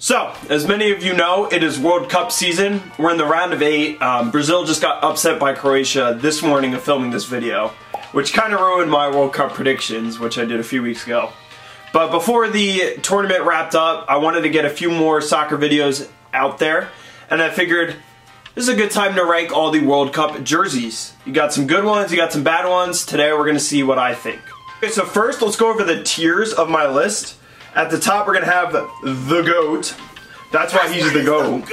So, as many of you know, it is World Cup season. We're in the round of 8. Brazil just got upset by Croatia this morning of filming this video, which kind of ruined my World Cup predictions, which I did a few weeks ago. But before the tournament wrapped up, I wanted to get a few more soccer videos out there, and I figured this is a good time to rank all the World Cup jerseys. You got some good ones, you got some bad ones. Today we're going to see what I think. Okay, so first let's go over the tiers of my list. At the top, we're going to have the GOAT. That's why he's the GOAT.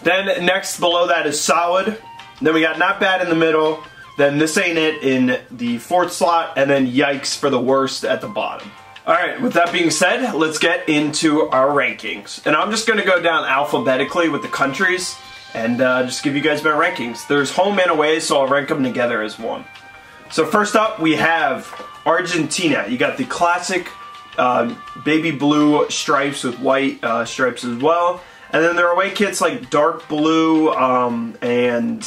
Then next below that is solid. Then we got not bad in the middle. Then this ain't it in the 4th slot. And then yikes for the worst at the bottom. Alright, with that being said, let's get into our rankings. And I'm just going to go down alphabetically with the countries and just give you guys my rankings. There's home and away, so I'll rank them together as one. So first up, we have Argentina. You got the classic baby blue stripes with white stripes as well. And then their away kit's like dark blue and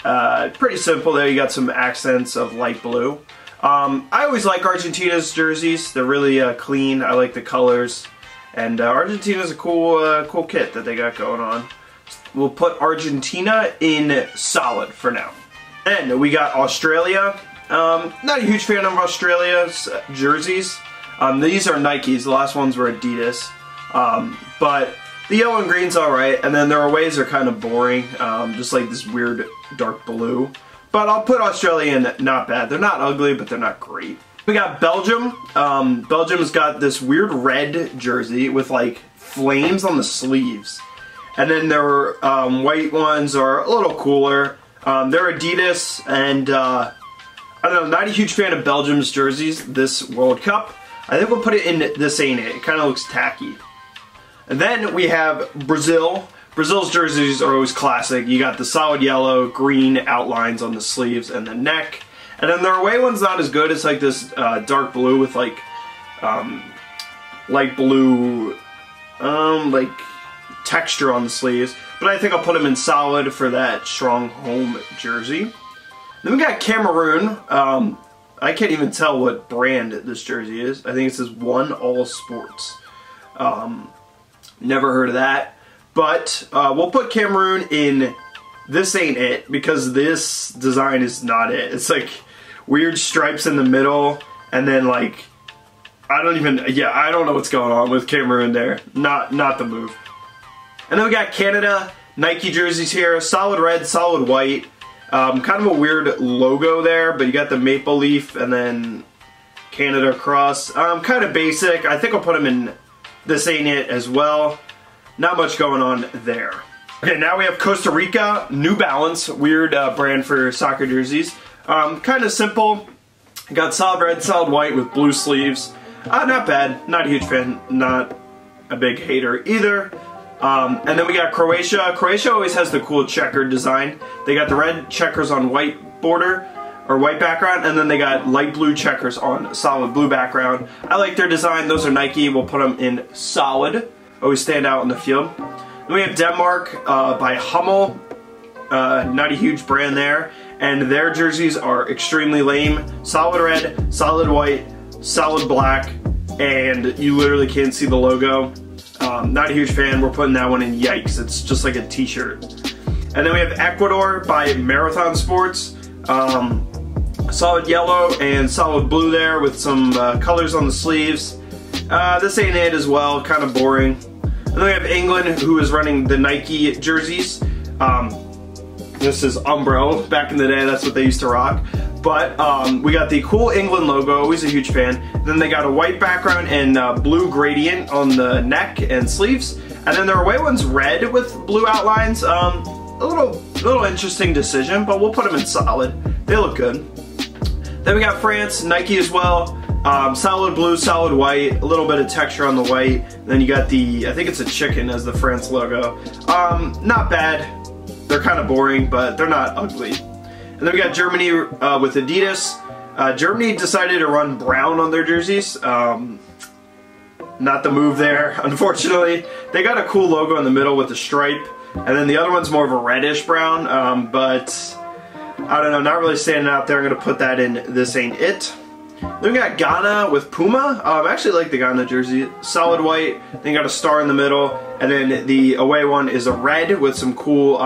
pretty simple there. You got some accents of light blue. I always like Argentina's jerseys. They're really clean. I like the colors. And Argentina's a cool kit that they got going on. We'll put Argentina in solid for now. Then we got Australia. Not a huge fan of Australia's jerseys. These are Nikes, the last ones were Adidas, but the yellow and green's alright, and then their aways are kind of boring, just like this weird dark blue. But I'll put Australia in not bad. They're not ugly, but they're not great. We got Belgium. Belgium's got this weird red jersey with like flames on the sleeves. And then their white ones are a little cooler. They're Adidas, and I don't know, not a huge fan of Belgium's jerseys this World Cup. I think we'll put it in this ain't it. It kind of looks tacky. And then we have Brazil. Brazil's jerseys are always classic. You got the solid yellow, green outlines on the sleeves and the neck. And then their away one's not as good. It's like this dark blue with like light blue like texture on the sleeves. But I think I'll put them in solid for that strong home jersey. Then we got Cameroon. I can't even tell what brand this jersey is. I think it says One All Sports. Never heard of that. But we'll put Cameroon in this ain't it, because this design is not it. It's like weird stripes in the middle, and then like, I don't know what's going on with Cameroon there. Not the move. And then we got Canada. Nike jerseys here. Solid red, solid white. Kind of a weird logo there, but you got the maple leaf and then Canada cross. Kind of basic. I think I'll put them in this ain't it as well. Not much going on there. Okay, now we have Costa Rica. New Balance. Weird brand for soccer jerseys. Kind of simple. Got solid red, solid white with blue sleeves. Not bad. Not a huge fan. Not a big hater either. And then we got Croatia. Croatia always has the cool checkered design. They got the red checkers on white border, or white background, and then they got light blue checkers on solid blue background. I like their design. Those are Nike. We'll put them in solid. Always stand out in the field. Then we have Denmark by Hummel. Not a huge brand there. And their jerseys are extremely lame. Solid red, solid white, solid black, and you literally can't see the logo. Not a huge fan. We're putting that one in yikes. It's just like a t-shirt. And then we have Ecuador by Marathon Sports. Solid yellow and solid blue there with some colors on the sleeves. This ain't it as well. Kind of boring. And then we have England, who is running the Nike jerseys. This is Umbro. Back in the day, that's what they used to rock. But we got the cool England logo, always a huge fan. Then they got a white background and blue gradient on the neck and sleeves. And then their away one's red with blue outlines. A little interesting decision, but we'll put them in solid. They look good. Then we got France, Nike as well. Solid blue, solid white, a little bit of texture on the white. Then you got the, I think it's a chicken as the France logo. Not bad. They're kind of boring, but they're not ugly. And then we got Germany with Adidas. Germany decided to run brown on their jerseys. Not the move there, unfortunately. They got a cool logo in the middle with the stripe. And then the other one's more of a reddish brown, but I don't know, not really standing out there. I'm going to put that in this ain't it. Then we got Ghana with Puma. I actually like the Ghana jersey. Solid white, then you got a star in the middle, and then the away one is a red with some cool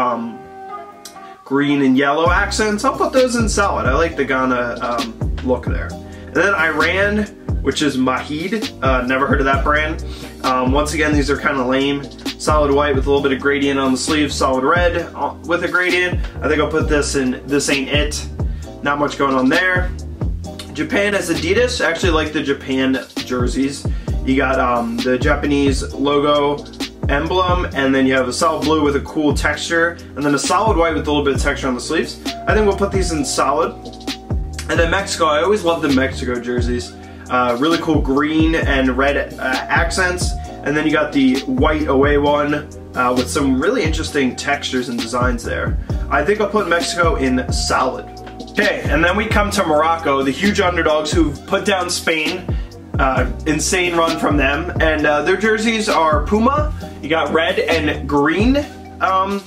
green and yellow accents. I'll put those in solid. I like the Ghana look there. And then Iran, which is Mahid. Never heard of that brand. Once again, these are kind of lame. Solid white with a little bit of gradient on the sleeves. Solid red with a gradient. I think I'll put this in This Ain't It. Not much going on there. Japan has Adidas. I actually like the Japan jerseys. You got the Japanese logo emblem, and then you have a solid blue with a cool texture, and then a solid white with a little bit of texture on the sleeves. I think we'll put these in solid. And then Mexico, I always love the Mexico jerseys. Really cool green and red accents, and then you got the white away one with some really interesting textures and designs there. I think I'll put Mexico in solid. Okay, and then we come to Morocco, the huge underdogs who've put down Spain. Insane run from them, and their jerseys are Puma. You got red and green, kind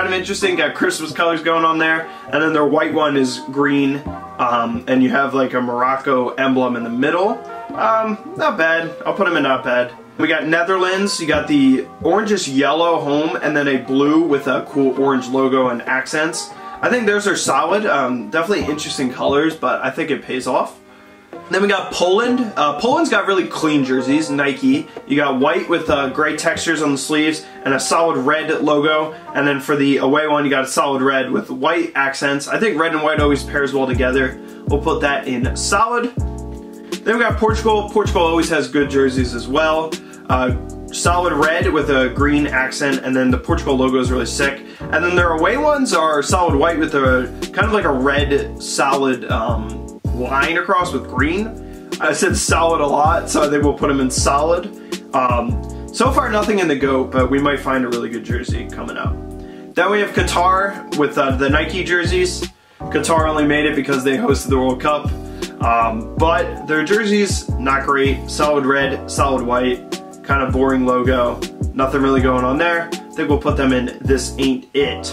of interesting, got Christmas colors going on there, and then their white one is green, and you have like a Morocco emblem in the middle. Not bad, I'll put them in not bad. We got Netherlands, you got the orangish yellow home, and then a blue with a cool orange logo and accents. I think theirs are solid, definitely interesting colors, but I think it pays off. Then we got Poland. Poland's got really clean jerseys, Nike. You got white with gray textures on the sleeves and a solid red logo. And then for the away one, you got a solid red with white accents. I think red and white always pairs well together. We'll put that in solid. Then we got Portugal. Portugal always has good jerseys as well. Solid red with a green accent, and then the Portugal logo is really sick. And then their away ones are solid white with a kind of like a red solid line across with green. I said solid a lot, so I think we'll put them in solid. So far nothing in the GOAT, but we might find a really good jersey coming up. Then we have Qatar with the Nike jerseys. Qatar only made it because they hosted the World Cup. But their jerseys, not great. Solid red, solid white, kind of boring logo. Nothing really going on there. I think we'll put them in This Ain't It.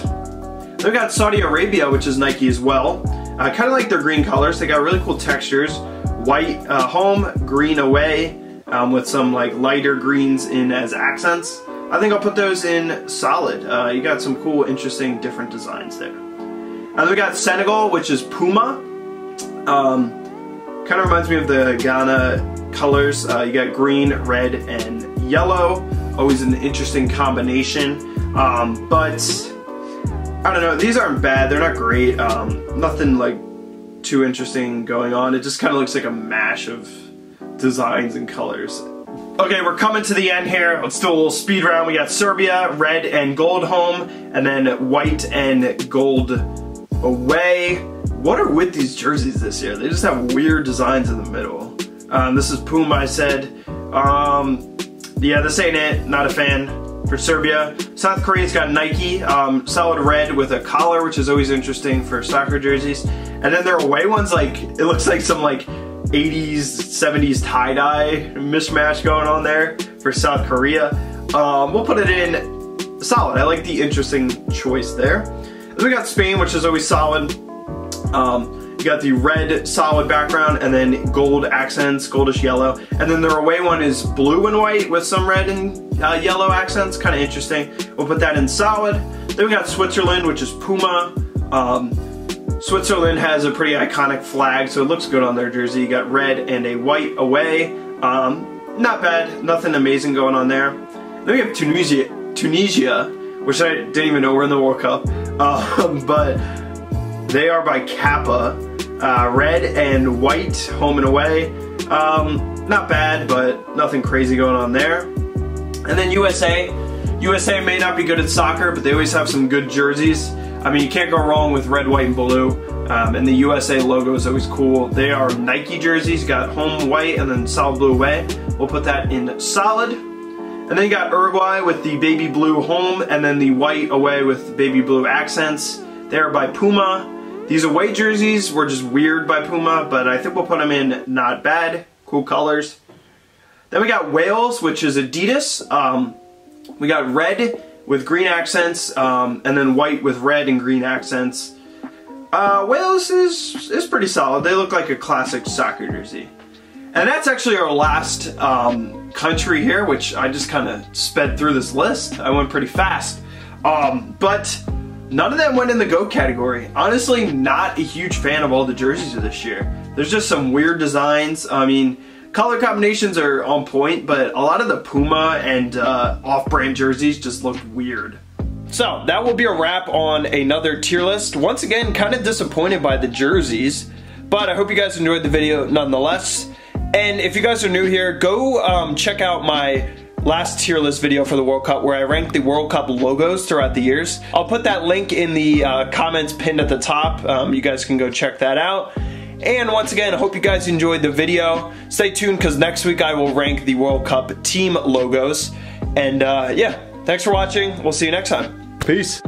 Then we got Saudi Arabia, which is Nike as well. Kind of like their green colors. They got really cool textures. White home, green away, with some like lighter greens in as accents. I think I'll put those in solid. You got some cool, interesting, different designs there. And then we got Senegal, which is Puma. Kind of reminds me of the Ghana colors. You got green, red, and yellow. Always an interesting combination. But I don't know, these aren't bad, they're not great. Nothing like too interesting going on. It just kind of looks like a mash of designs and colors. Okay, we're coming to the end here. Let's do a little speed round. We got Serbia, red and gold home, and then white and gold away. What are with these jerseys this year? They just have weird designs in the middle. This is Puma, I said. Yeah, this ain't it. Not a fan. For Serbia. South Korea's got Nike, solid red with a collar, which is always interesting for soccer jerseys. And then their away ones, like, it looks like some like 80s, 70s tie-dye mishmash going on there for South Korea. We'll put it in solid. I like the interesting choice there. Then we got Spain, which is always solid. You got the red solid background and then gold accents, goldish yellow. And then their away one is blue and white with some red and yellow accents, kind of interesting. We'll put that in solid. Then we got Switzerland, which is Puma. Switzerland has a pretty iconic flag, so it looks good on their jersey. You got red and a white away. Not bad, nothing amazing going on there. Then we have Tunisia, which I didn't even know were in the World Cup. But they are by Kappa. Red and white, home and away. Not bad, but nothing crazy going on there. And then USA. USA may not be good at soccer, but they always have some good jerseys. I mean, you can't go wrong with red, white, and blue. And the USA logo is always cool. They are Nike jerseys, got home white and then solid blue away. We'll put that in solid. And then you got Uruguay with the baby blue home and then the white away with baby blue accents. They're by Puma. These away jerseys were just weird by Puma, but I think we'll put them in not bad. Cool colors. Then we got Wales, which is Adidas. We got red with green accents, and then white with red and green accents. Wales is pretty solid. They look like a classic soccer jersey. And that's actually our last country here, which I just kind of sped through this list. I went pretty fast. But none of them went in the GOAT category. Honestly, not a huge fan of all the jerseys of this year. There's just some weird designs. I mean, color combinations are on point, but a lot of the Puma and off-brand jerseys just looked weird. So that will be a wrap on another tier list. Once again, kind of disappointed by the jerseys, but I hope you guys enjoyed the video nonetheless. And if you guys are new here, go check out my last tier list video for the World Cup where I ranked the World Cup logos throughout the years. I'll put that link in the comments pinned at the top. You guys can go check that out. And once again, I hope you guys enjoyed the video. Stay tuned because next week I will rank the World Cup team logos. And yeah, thanks for watching. We'll see you next time. Peace.